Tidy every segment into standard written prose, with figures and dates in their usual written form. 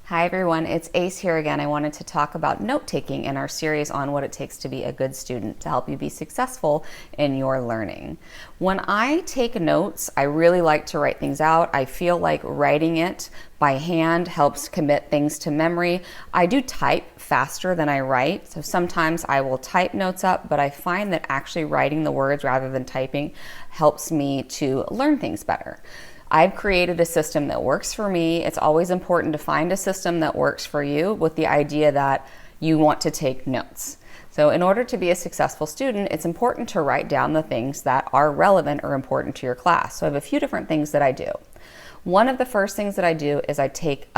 Hi everyone, it's Ace here again. I wanted to talk about note-taking in our series on what it takes to be a good student to help you be successful in your learning. When I take notes, I really like to write things out. I feel like writing it by hand helps commit things to memory. I do type faster than I write, so sometimes I will type notes up, but I find that actually writing the words rather than typing helps me to learn things better. I've created a system that works for me. It's always important to find a system that works for you with the idea that you want to take notes. So in order to be a successful student, it's important to write down the things that are relevant or important to your class. So I have a few different things that I do. One of the first things that I do is I take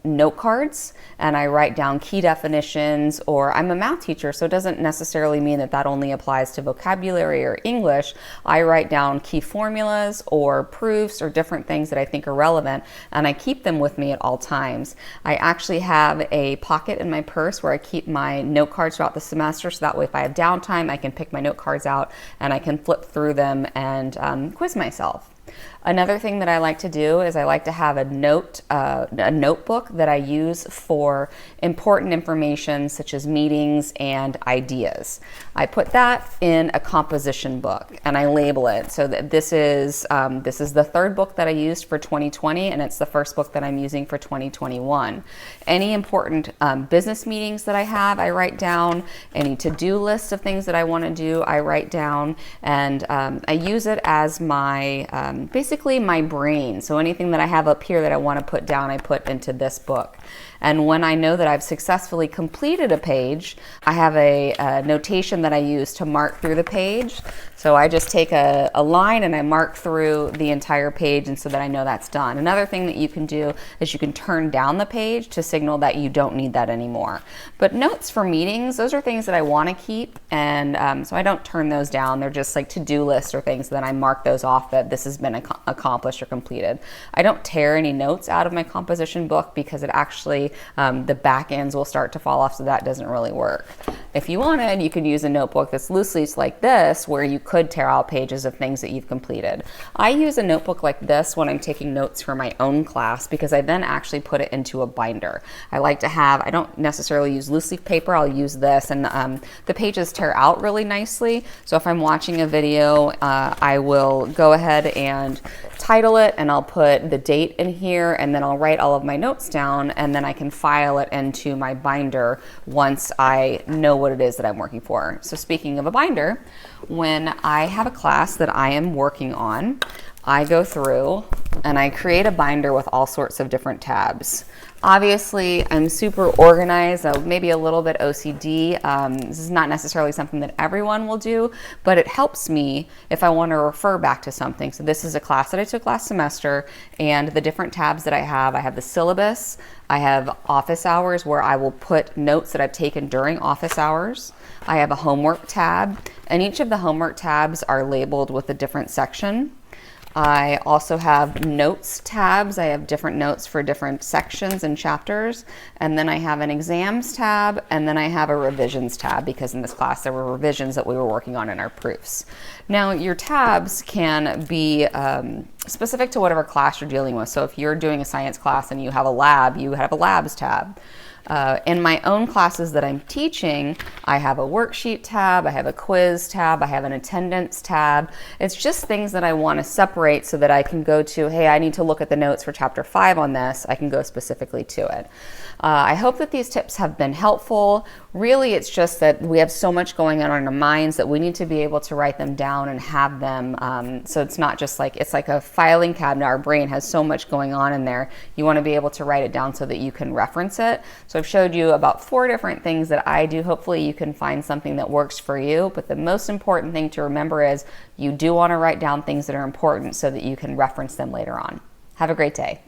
note cards and I write down key definitions, or I'm a math teacher, so it doesn't necessarily mean that that only applies to vocabulary or English. I write down key formulas or proofs or different things that I think are relevant, and I keep them with me at all times. I actually have a pocket in my purse where I keep my note cards throughout the semester, so that way if I have downtime, I can pick my note cards out and I can flip through them and quiz myself. Another thing that I like to do is I like to have a notebook that I use for important information such as meetings and ideas. I put that in a composition book and I label it so that this is the third book that I used for 2020, and it's the first book that I'm using for 2021. Any important business meetings that I have, I write down. Any to-do lists of things that I want to do, I write down, and I use it as my basically my brain. So anything that I have up here that I want to put down, I put into this book. And when I know that I've successfully completed a page, I have a notation that I use to mark through the page. So I just take a line and I mark through the entire page, and so that I know that's done. Another thing that you can do is you can turn down the page to signal that you don't need that anymore. But notes for meetings, those are things that I want to keep, and so I don't turn those down. They're just like to-do lists or things, then I mark those off that this has been accomplished or completed. I don't tear any notes out of my composition book because it actually, the back ends will start to fall off, so that doesn't really work. If you wanted, you could use a notebook that's loose leaf like this, where you could tear out pages of things that you've completed. I use a notebook like this when I'm taking notes for my own class, because I then actually put it into a binder. I like to have, I don't necessarily use loose leaf paper, I'll use this, and the pages tear out really nicely. So if I'm watching a video, I will go ahead and title it, and I'll put the date in here, and then I'll write all of my notes down, and then I can file it into my binder once I know what it is that I'm working for. So speaking of a binder, when I have a class that I am working on, I go through and I create a binder with all sorts of different tabs. Obviously, I'm super organized, maybe a little bit OCD. This is not necessarily something that everyone will do, but it helps me if I want to refer back to something. So this is a class that I took last semester, and the different tabs that I have the syllabus, I have office hours where I will put notes that I've taken during office hours. I have a homework tab, and each of the homework tabs are labeled with a different section. I also have notes tabs. I have different notes for different sections and chapters. And then I have an exams tab, and then I have a revisions tab, because in this class there were revisions that we were working on in our proofs. Now your tabs can be specific to whatever class you're dealing with. So if you're doing a science class and you have a lab, you have a labs tab. In my own classes that I'm teaching, I have a worksheet tab, I have a quiz tab, I have an attendance tab. It's just things that I want to separate so that I can go to, hey, I need to look at the notes for chapter 5 on this. I can go specifically to it. I hope that these tips have been helpful. Really, it's just that we have so much going on in our minds that we need to be able to write them down and have them. So it's not just like, it's like a filing cabinet. Our brain has so much going on in there. You want to be able to write it down so that you can reference it. So I've showed you about 4 different things that I do. Hopefully you can find something that works for you. But the most important thing to remember is you do want to write down things that are important so that you can reference them later on. Have a great day.